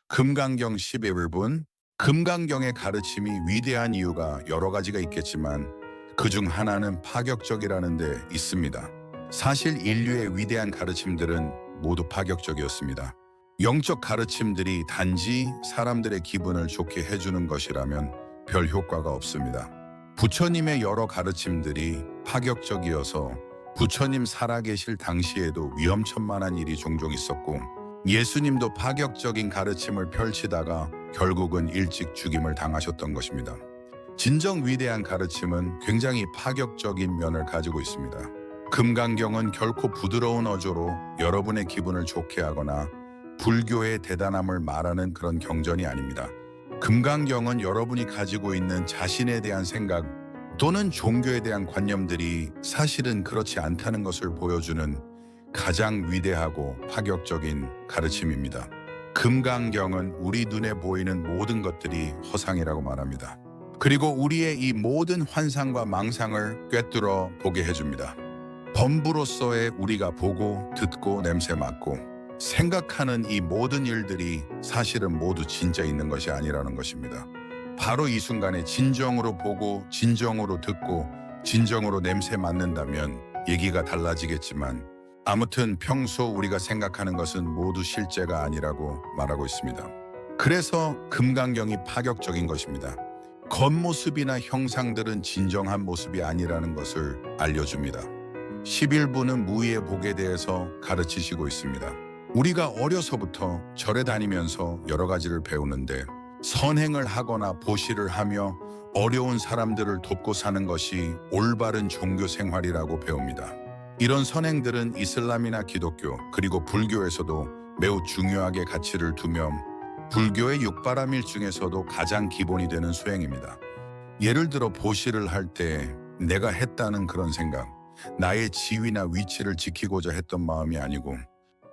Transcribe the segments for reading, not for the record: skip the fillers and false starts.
금강경 11분. 금강경의 가르침이 위대한 이유가 여러 가지가 있겠지만 그중 하나는 파격적이라는 데 있습니다. 사실 인류의 위대한 가르침들은 모두 파격적이었습니다. 영적 가르침들이 단지 사람들의 기분을 좋게 해주는 것이라면 별 효과가 없습니다. 부처님의 여러 가르침들이 파격적이어서 부처님 살아계실 당시에도 위험천만한 일이 종종 있었고, 예수님도 파격적인 가르침을 펼치다가 결국은 일찍 죽임을 당하셨던 것입니다. 진정 위대한 가르침은 굉장히 파격적인 면을 가지고 있습니다. 금강경은 결코 부드러운 어조로 여러분의 기분을 좋게 하거나 불교의 대단함을 말하는 그런 경전이 아닙니다. 금강경은 여러분이 가지고 있는 자신에 대한 생각 또는 종교에 대한 관념들이 사실은 그렇지 않다는 것을 보여주는 가장 위대하고 파격적인 가르침입니다. 금강경은 우리 눈에 보이는 모든 것들이 허상이라고 말합니다. 그리고 우리의 이 모든 환상과 망상을 꿰뚫어 보게 해줍니다. 범부로서의 우리가 보고 듣고 냄새 맡고 생각하는 이 모든 일들이 사실은 모두 진짜 있는 것이 아니라는 것입니다. 바로 이 순간에 진정으로 보고 진정으로 듣고 진정으로 냄새 맡는다면 얘기가 달라지겠지만, 아무튼 평소 우리가 생각하는 것은 모두 실제가 아니라고 말하고 있습니다. 그래서 금강경이 파격적인 것입니다. 겉모습이나 형상들은 진정한 모습이 아니라는 것을 알려줍니다. 11부는 무의의 복에 대해서 가르치시고 있습니다. 우리가 어려서부터 절에 다니면서 여러 가지를 배우는데, 선행을 하거나 보시를 하며 어려운 사람들을 돕고 사는 것이 올바른 종교 생활이라고 배웁니다. 이런 선행들은 이슬람이나 기독교 그리고 불교에서도 매우 중요하게 가치를 두며 불교의 육바라밀 중에서도 가장 기본이 되는 수행입니다. 예를 들어 보시를 할 때 내가 했다는 그런 생각, 나의 지위나 위치를 지키고자 했던 마음이 아니고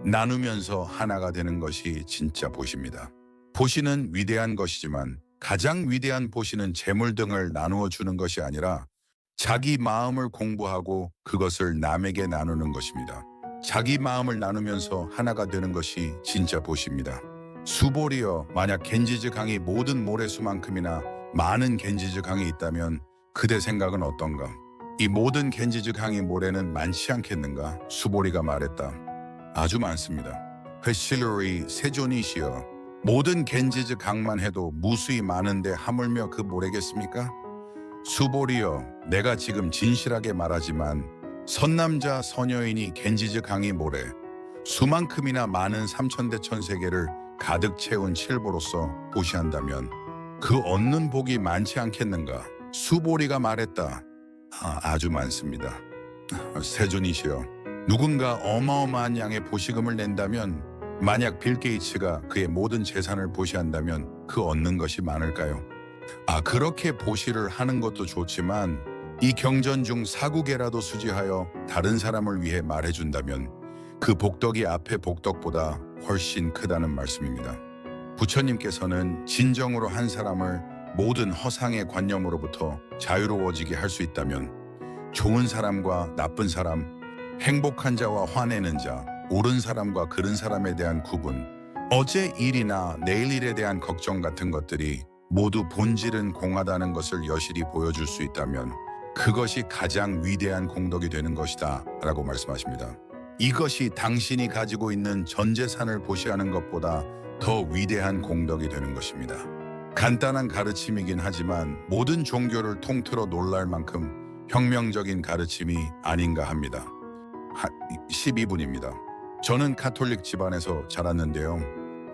나누면서 하나가 되는 것이 진짜 보시입니다. 보시는 위대한 것이지만 가장 위대한 보시는 재물 등을 나누어 주는 것이 아니라 자기 마음을 공부하고 그것을 남에게 나누는 것입니다. 자기 마음을 나누면서 하나가 되는 것이 진짜 보시입니다. 수보리여, 만약 겐지즈 강이 모든 모래수만큼이나 많은 겐지즈 강이 있다면 그대 생각은 어떤가? 이 모든 겐지즈 강의 모래는 많지 않겠는가? 수보리가 말했다. 아주 많습니다. 회실로리 세존이시여, 모든 겐지즈 강만 해도 무수히 많은데 하물며 그 모래겠습니까? 수보리여, 내가 지금 진실하게 말하지만 선남자 선여인이 겐지즈 강의 모래 수만큼이나 많은 삼천대천세계를 가득 채운 칠보로서 보시한다면 그 얻는 복이 많지 않겠는가? 수보리가 말했다. 아주 많습니다. 세존이시여, 누군가 어마어마한 양의 보시금을 낸다면, 만약 빌 게이츠가 그의 모든 재산을 보시한다면 그 얻는 것이 많을까요? 그렇게 보시를 하는 것도 좋지만 이 경전 중 사구개라도 수지하여 다른 사람을 위해 말해준다면 그 복덕이 앞의 복덕보다 훨씬 크다는 말씀입니다. 부처님께서는 진정으로 한 사람을 모든 허상의 관념으로부터 자유로워지게 할 수 있다면 좋은 사람과 나쁜 사람, 행복한 자와 화내는 자, 옳은 사람과 그른 사람에 대한 구분, 어제 일이나 내일 일에 대한 걱정 같은 것들이 모두 본질은 공하다는 것을 여실히 보여줄 수 있다면 그것이 가장 위대한 공덕이 되는 것이다 라고 말씀하십니다. 이것이 당신이 가지고 있는 전 재산을 보시하는 것보다 더 위대한 공덕이 되는 것입니다. 간단한 가르침이긴 하지만 모든 종교를 통틀어 놀랄 만큼 혁명적인 가르침이 아닌가 합니다. 12분입니다. 저는 가톨릭 집안에서 자랐는데요.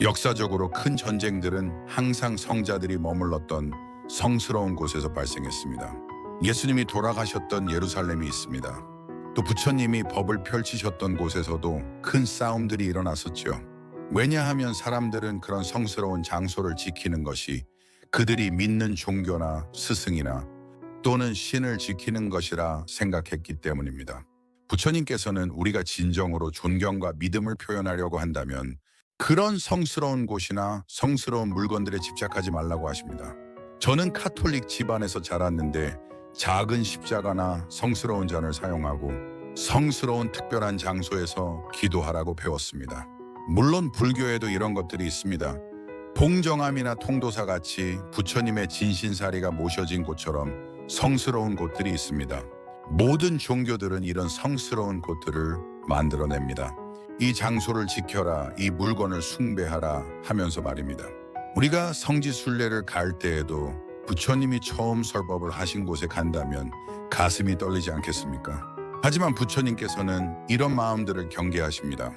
역사적으로 큰 전쟁들은 항상 성자들이 머물렀던 성스러운 곳에서 발생했습니다. 예수님이 돌아가셨던 예루살렘이 있습니다. 또 부처님이 법을 펼치셨던 곳에서도 큰 싸움들이 일어났었죠. 왜냐하면 사람들은 그런 성스러운 장소를 지키는 것이 그들이 믿는 종교나 스승이나 또는 신을 지키는 것이라 생각했기 때문입니다. 부처님께서는 우리가 진정으로 존경과 믿음을 표현하려고 한다면 그런 성스러운 곳이나 성스러운 물건들에 집착하지 말라고 하십니다. 저는 가톨릭 집안에서 자랐는데 작은 십자가나 성스러운 잔을 사용하고 성스러운 특별한 장소에서 기도하라고 배웠습니다. 물론 불교에도 이런 것들이 있습니다. 봉정암이나 통도사 같이 부처님의 진신사리가 모셔진 곳처럼 성스러운 곳들이 있습니다. 모든 종교들은 이런 성스러운 곳들을 만들어냅니다. 이 장소를 지켜라, 이 물건을 숭배하라 하면서 말입니다. 우리가 성지순례를 갈 때에도 부처님이 처음 설법을 하신 곳에 간다면 가슴이 떨리지 않겠습니까? 하지만 부처님께서는 이런 마음들을 경계하십니다.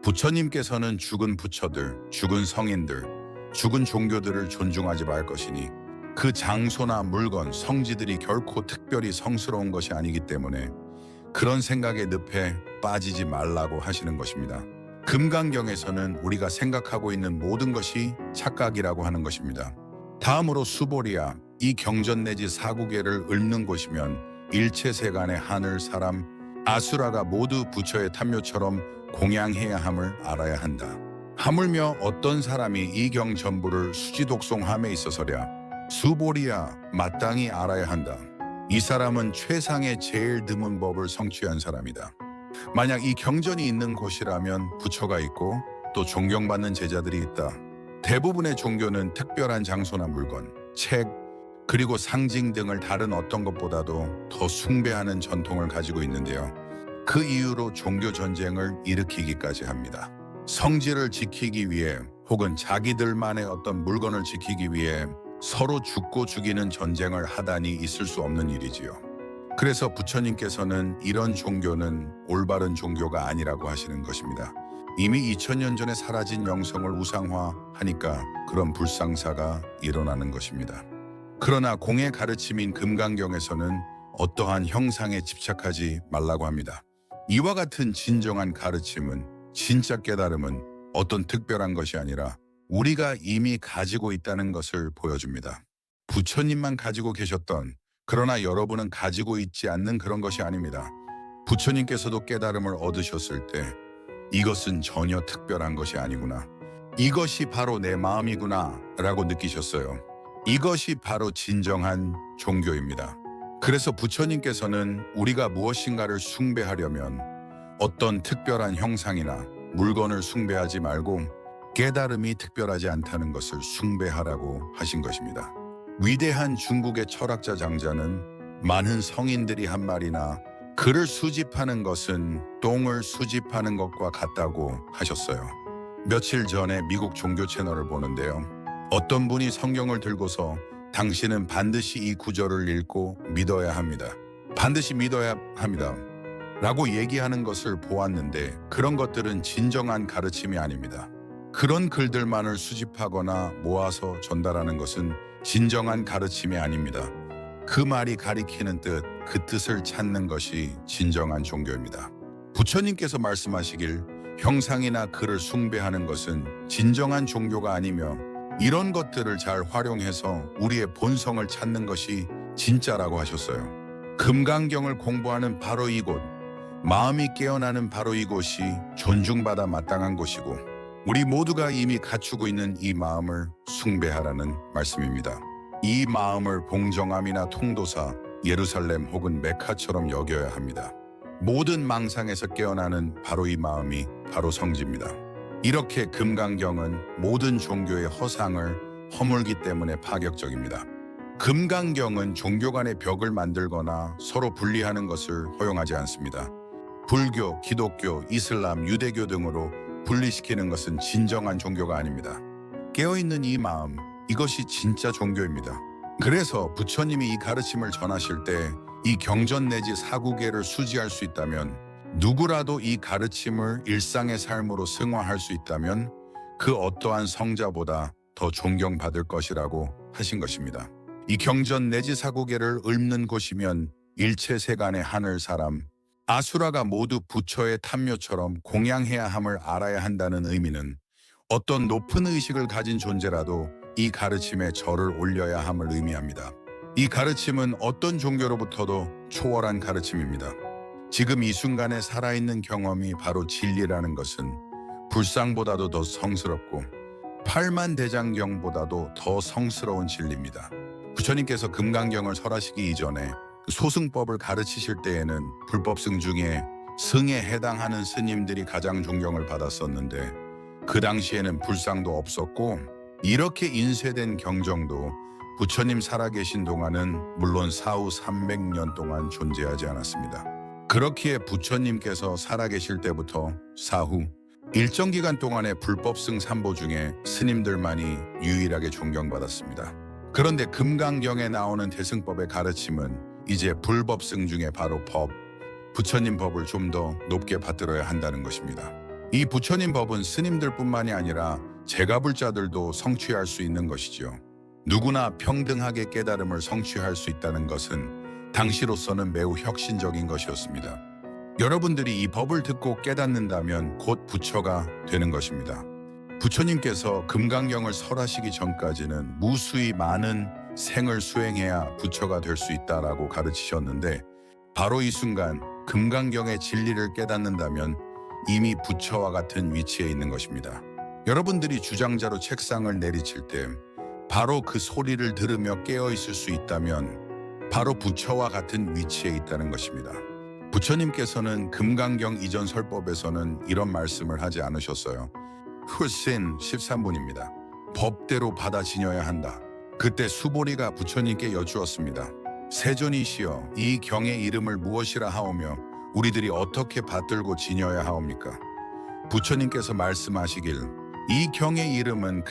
부처님께서는 죽은 부처들, 죽은 성인들, 죽은 종교들을 존중하지 말 것이니 그 장소나 물건, 성지들이 결코 특별히 성스러운 것이 아니기 때문에 그런 생각의 늪에 빠지지 말라고 하시는 것입니다. 금강경에서는 우리가 생각하고 있는 모든 것이 착각이라고 하는 것입니다. 다음으로 수보리야, 이 경전 내지 사구계를 읊는 곳이면 일체세간의 하늘, 사람, 아수라가 모두 부처의 탐묘처럼 공양해야 함을 알아야 한다. 하물며 어떤 사람이 이 경 전부를 수지독송함에 있어서랴 수보리야 마땅히 알아야 한다. 이 사람은 최상의 제일 드문 법을 성취한 사람이다. 만약 이 경전이 있는 곳이라면 부처가 있고 또 존경받는 제자들이 있다. 대부분의 종교는 특별한 장소나 물건, 책, 그리고 상징 등을 다른 어떤 것보다도 더 숭배하는 전통을 가지고 있는데요. 그 이유로 종교 전쟁을 일으키기까지 합니다. 성지를 지키기 위해 혹은 자기들만의 어떤 물건을 지키기 위해 서로 죽고 죽이는 전쟁을 하다니 있을 수 없는 일이지요. 그래서 부처님께서는 이런 종교는 올바른 종교가 아니라고 하시는 것입니다. 이미 2000년 전에 사라진 영성을 우상화하니까 그런 불상사가 일어나는 것입니다. 그러나 공의 가르침인 금강경에서는 어떠한 형상에 집착하지 말라고 합니다. 이와 같은 진정한 가르침은, 진짜 깨달음은 어떤 특별한 것이 아니라 우리가 이미 가지고 있다는 것을 보여줍니다. 부처님만 가지고 계셨던, 그러나 여러분은 가지고 있지 않는 그런 것이 아닙니다. 부처님께서도 깨달음을 얻으셨을 때 이것은 전혀 특별한 것이 아니구나, 이것이 바로 내 마음이구나 라고 느끼셨어요. 이것이 바로 진정한 종교입니다. 그래서 부처님께서는 우리가 무엇인가를 숭배하려면 어떤 특별한 형상이나 물건을 숭배하지 말고 깨달음이 특별하지 않다는 것을 숭배하라고 하신 것입니다. 위대한 중국의 철학자 장자는 많은 성인들이 한 말이나 글을 수집하는 것은 똥을 수집하는 것과 같다고 하셨어요. 며칠 전에 미국 종교 채널을 보는데요. 어떤 분이 성경을 들고서 당신은 반드시 이 구절을 읽고 믿어야 합니다. 반드시 믿어야 합니다. 라고 얘기하는 것을 보았는데 그런 것들은 진정한 가르침이 아닙니다. 그런 글들만을 수집하거나 모아서 전달하는 것은 진정한 가르침이 아닙니다. 그 말이 가리키는 뜻, 그 뜻을 찾는 것이 진정한 종교입니다. 부처님께서 말씀하시길 형상이나 글을 숭배하는 것은 진정한 종교가 아니며 이런 것들을 잘 활용해서 우리의 본성을 찾는 것이 진짜라고 하셨어요. 금강경을 공부하는 바로 이곳, 마음이 깨어나는 바로 이곳이 존중받아 마땅한 곳이고 우리 모두가 이미 갖추고 있는 이 마음을 숭배하라는 말씀입니다. 이 마음을 봉정암이나 통도사, 예루살렘 혹은 메카처럼 여겨야 합니다. 모든 망상에서 깨어나는 바로 이 마음이 바로 성지입니다. 이렇게 금강경은 모든 종교의 허상을 허물기 때문에 파격적입니다. 금강경은 종교 간의 벽을 만들거나 서로 분리하는 것을 허용하지 않습니다. 불교, 기독교, 이슬람, 유대교 등으로 분리시키는 것은 진정한 종교가 아닙니다. 깨어있는 이 마음, 이것이 진짜 종교입니다. 그래서 부처님이 이 가르침을 전하실 때 이 경전 내지 사구계를 수지할 수 있다면, 누구라도 이 가르침을 일상의 삶으로 승화할 수 있다면 그 어떠한 성자보다 더 존경받을 것이라고 하신 것입니다. 이 경전 내지 사구계를 읊는 곳이면 일체 세간의 하늘, 사람, 아수라가 모두 부처의 탐묘처럼 공양해야 함을 알아야 한다는 의미는 어떤 높은 의식을 가진 존재라도 이 가르침에 절을 올려야 함을 의미합니다. 이 가르침은 어떤 종교로부터도 초월한 가르침입니다. 지금 이 순간에 살아있는 경험이 바로 진리라는 것은 불상보다도 더 성스럽고 팔만대장경보다도 더 성스러운 진리입니다. 부처님께서 금강경을 설하시기 이전에 소승법을 가르치실 때에는 불법승 중에 승에 해당하는 스님들이 가장 존경을 받았었는데 그 당시에는 불상도 없었고 이렇게 인쇄된 경정도 부처님 살아계신 동안은 물론 사후 300년 동안 존재하지 않았습니다. 그렇기에 부처님께서 살아계실 때부터 사후 일정 기간 동안의 불법승 삼보 중에 스님들만이 유일하게 존경받았습니다. 그런데 금강경에 나오는 대승법의 가르침은 이제 불법승 중에 바로 법, 부처님 법을 좀 더 높게 받들어야 한다는 것입니다. 이 부처님 법은 스님들뿐만이 아니라 제가불자들도 성취할 수 있는 것이죠. 누구나 평등하게 깨달음을 성취할 수 있다는 것은 당시로서는 매우 혁신적인 것이었습니다. 여러분들이 이 법을 듣고 깨닫는다면 곧 부처가 되는 것입니다. 부처님께서 금강경을 설하시기 전까지는 무수히 많은 생을 수행해야 부처가 될 수 있다라고 가르치셨는데 바로 이 순간 금강경의 진리를 깨닫는다면 이미 부처와 같은 위치에 있는 것입니다. 여러분들이 주장자로 책상을 내리칠 때 바로 그 소리를 들으며 깨어있을 수 있다면 바로 부처와 같은 위치에 있다는 것입니다. 부처님께서는 금강경 이전 설법에서는 이런 말씀을 하지 않으셨어요. 훨씬 13분입니다. 법대로 받아 지녀야 한다. 그때 수보리가 부처님께 여쭈었습니다. 세존이시여, 이 경의 이름을 무엇이라 하오며 우리들이 어떻게 받들고 지녀야 하옵니까? 부처님께서 말씀하시길 이 경의 이름은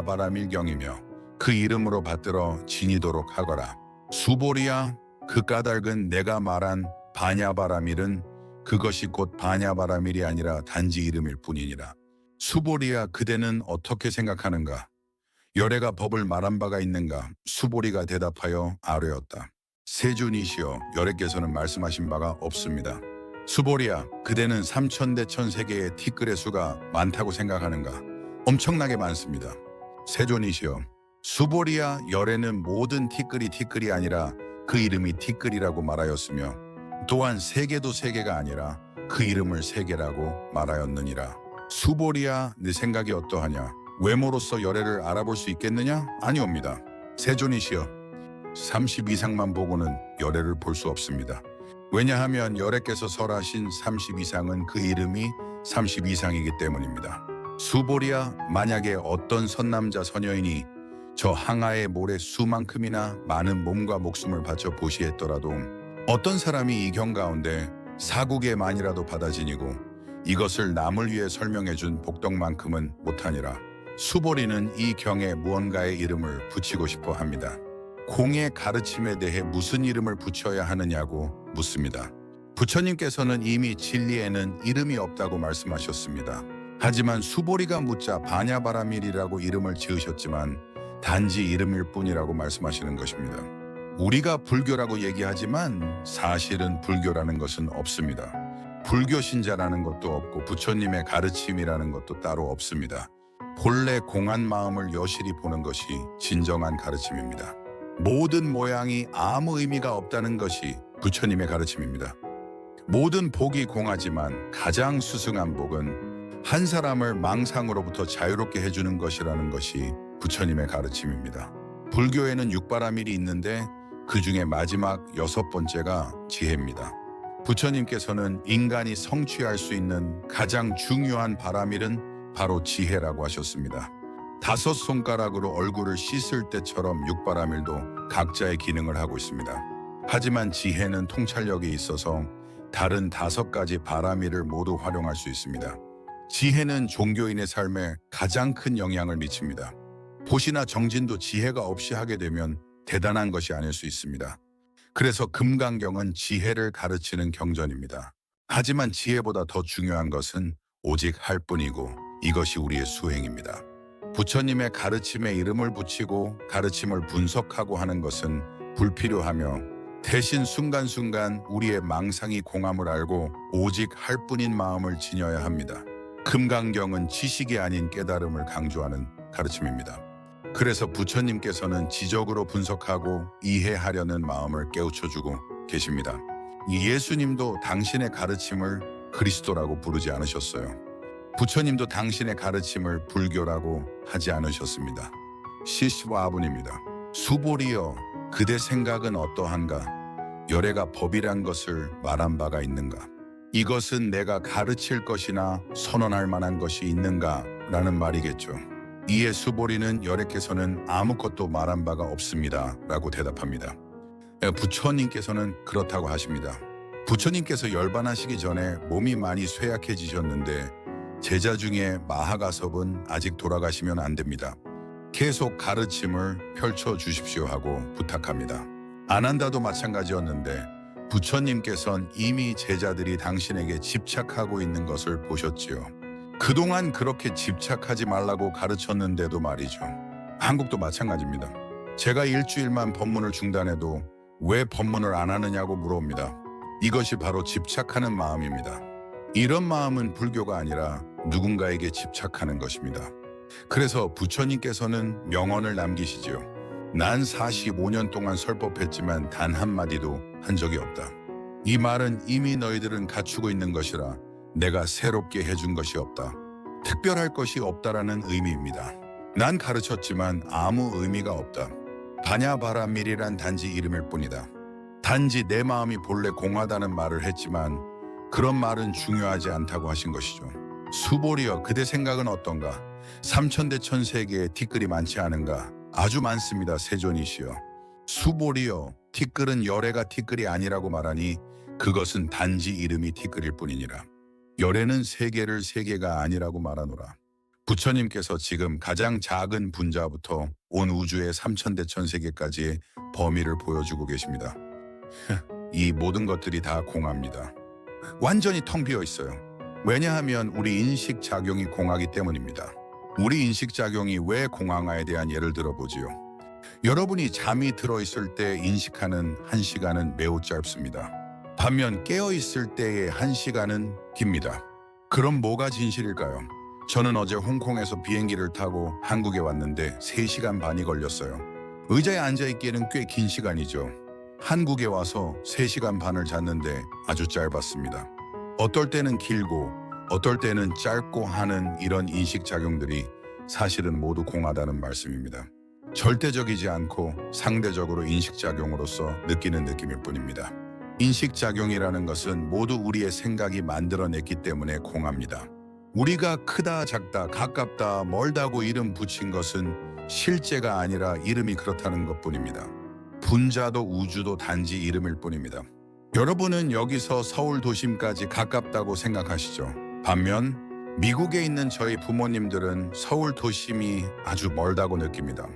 금강반야바라밀경이며 그 이름으로 받들어 지니도록 하거라. 수보리야, 그 까닭은 내가 말한 반야바라밀은 그것이 곧 반야바라밀이 아니라 단지 이름일 뿐이니라. 수보리야, 그대는 어떻게 생각하는가? 열애가 법을 말한 바가 있는가? 수보리가 대답하여 아뢰었다. 세존이시여, 열애께서는 말씀하신 바가 없습니다. 수보리야, 그대는 삼천대천세계의 티끌의 수가 많다고 생각하는가? 엄청나게 많습니다. 세존이시여, 수보리야, 열애는 모든 티끌이 아니라 그 이름이 티끌이라고 말하였으며 또한 세계도 세계가 아니라 그 이름을 세계라고 말하였느니라. 수보리야, 네 생각이 어떠하냐? 외모로서 열애를 알아볼 수 있겠느냐? 아니옵니다. 세존이시여, 30 이상만 보고는 열애를 볼 수 없습니다. 왜냐하면 열애께서 설하신 30 이상은 그 이름이 30 이상이기 때문입니다. 수보리야, 만약에 어떤 선남자 선여인이 저 항아의 모래 수만큼이나 많은 몸과 목숨을 바쳐 보시했더라도 어떤 사람이 이 경 가운데 사국에만이라도 받아 지니고 이것을 남을 위해 설명해준 복덕만큼은 못하니라. 수보리는 이 경에 무언가의 이름을 붙이고 싶어 합니다. 공의 가르침에 대해 무슨 이름을 붙여야 하느냐고 묻습니다. 부처님께서는 이미 진리에는 이름이 없다고 말씀하셨습니다. 하지만 수보리가 묻자 반야바라밀이라고 이름을 지으셨지만 단지 이름일 뿐이라고 말씀하시는 것입니다. 우리가 불교라고 얘기하지만 사실은 불교라는 것은 없습니다. 불교 신자라는 것도 없고 부처님의 가르침이라는 것도 따로 없습니다. 본래 공한 마음을 여실히 보는 것이 진정한 가르침입니다. 모든 모양이 아무 의미가 없다는 것이 부처님의 가르침입니다. 모든 복이 공하지만 가장 수승한 복은 한 사람을 망상으로부터 자유롭게 해주는 것이라는 것이 부처님의 가르침입니다. 불교에는 육바라밀이 있는데 그 중에 마지막 6번째가 지혜입니다. 부처님께서는 인간이 성취할 수 있는 가장 중요한 바라밀은 바로 지혜라고 하셨습니다. 5 손가락으로 얼굴을 씻을 때처럼 육바라밀도 각자의 기능을 하고 있습니다. 하지만 지혜는 통찰력이 있어서 다른 5가지 바라밀을 모두 활용할 수 있습니다. 지혜는 종교인의 삶에 가장 큰 영향을 미칩니다. 보시나 정진도 지혜가 없이 하게 되면 대단한 것이 아닐 수 있습니다. 그래서 금강경은 지혜를 가르치는 경전입니다. 하지만 지혜보다 더 중요한 것은 오직 할 뿐이고 이것이 우리의 수행입니다. 부처님의 가르침에 이름을 붙이고 가르침을 분석하고 하는 것은 불필요하며 대신 순간순간 우리의 망상이 공함을 알고 오직 할 뿐인 마음을 지녀야 합니다. 금강경은 지식이 아닌 깨달음을 강조하는 가르침입니다. 그래서 부처님께서는 지적으로 분석하고 이해하려는 마음을 깨우쳐주고 계십니다. 예수님도 당신의 가르침을 그리스도라고 부르지 않으셨어요. 부처님도 당신의 가르침을 불교라고 하지 않으셨습니다. 시스와분입니다. 수보리여, 그대 생각은 어떠한가? 열애가 법이란 것을 말한 바가 있는가? 이것은 내가 가르칠 것이나 선언할 만한 것이 있는가? 라는 말이겠죠. 이에 수보리는 열애께서는 아무것도 말한 바가 없습니다 라고 대답합니다. 부처님께서는 그렇다고 하십니다. 부처님께서 열반하시기 전에 몸이 많이 쇠약해지셨는데 제자 중에 마하가섭은 아직 돌아가시면 안 됩니다. 계속 가르침을 펼쳐주십시오 하고 부탁합니다. 아난다도 마찬가지였는데 부처님께서는 이미 제자들이 당신에게 집착하고 있는 것을 보셨지요. 그동안 그렇게 집착하지 말라고 가르쳤는데도 말이죠. 한국도 마찬가지입니다. 제가 일주일만 법문을 중단해도 왜 법문을 안 하느냐고 물어옵니다. 이것이 바로 집착하는 마음입니다. 이런 마음은 불교가 아니라 누군가에게 집착하는 것입니다. 그래서 부처님께서는 명언을 남기시지요. 난 45년 동안 설법했지만 단 한마디도 한 적이 없다. 이 말은 이미 너희들은 갖추고 있는 것이라 내가 새롭게 해준 것이 없다. 특별할 것이 없다라는 의미입니다. 난 가르쳤지만 아무 의미가 없다. 바냐바라밀이란 단지 이름일 뿐이다. 단지 내 마음이 본래 공하다는 말을 했지만 그런 말은 중요하지 않다고 하신 것이죠. 수보리여, 그대 생각은 어떤가? 삼천대천 세계에 티끌이 많지 않은가? 아주 많습니다, 세존이시여. 수보리여, 티끌은 열애가 티끌이 아니라고 말하니 그것은 단지 이름이 티끌일 뿐이니라. 열애는 세계를 세계가 아니라고 말하노라. 부처님께서 지금 가장 작은 분자부터 온 우주의 삼천대천 세계까지의 범위를 보여주고 계십니다. 이 모든 것들이 다 공합니다. 완전히 텅 비어 있어요. 왜냐하면 우리 인식작용이 공하기 때문입니다. 우리 인식작용이 왜 공항화에 대한 예를 들어보지요. 여러분이 잠이 들어있을 때 인식하는 1시간은 매우 짧습니다. 반면 깨어있을 때의 1시간은 깁니다. 그럼 뭐가 진실일까요? 저는 어제 홍콩에서 비행기를 타고 한국에 왔는데 3시간 반이 걸렸어요. 의자에 앉아있기에는 꽤 긴 시간이죠. 한국에 와서 3시간 반을 잤는데 아주 짧았습니다. 어떨 때는 길고 어떨 때는 짧고 하는 이런 인식작용들이 사실은 모두 공하다는 말씀입니다. 절대적이지 않고 상대적으로 인식작용으로서 느끼는 느낌일 뿐입니다. 인식작용이라는 것은 모두 우리의 생각이 만들어냈기 때문에 공합니다. 우리가 크다 작다 가깝다 멀다고 이름 붙인 것은 실제가 아니라 이름이 그렇다는 것뿐입니다. 분자도 우주도 단지 이름일 뿐입니다. 여러분은 여기서 서울 도심까지 가깝다고 생각하시죠. 반면 미국에 있는 저희 부모님들은 서울 도심이 아주 멀다고 느낍니다.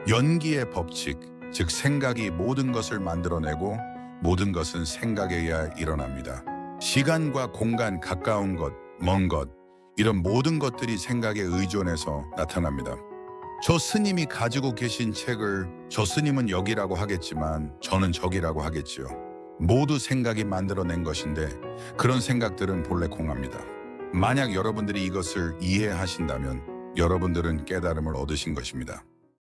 연기의 법칙, 즉 생각이 모든 것을 만들어내고 모든 것은 생각에 의해 일어납니다. 시간과 공간, 가까운 것, 먼 것, 이런 모든 것들이 생각에 의존해서 나타납니다. 저 스님이 가지고 계신 책을 저 스님은 여기라고 하겠지만 저는 저기라고 하겠지요. 모두 생각이 만들어낸 것인데 그런 생각들은 본래 공합니다. 만약 여러분들이 이것을 이해하신다면 여러분들은 깨달음을 얻으신 것입니다.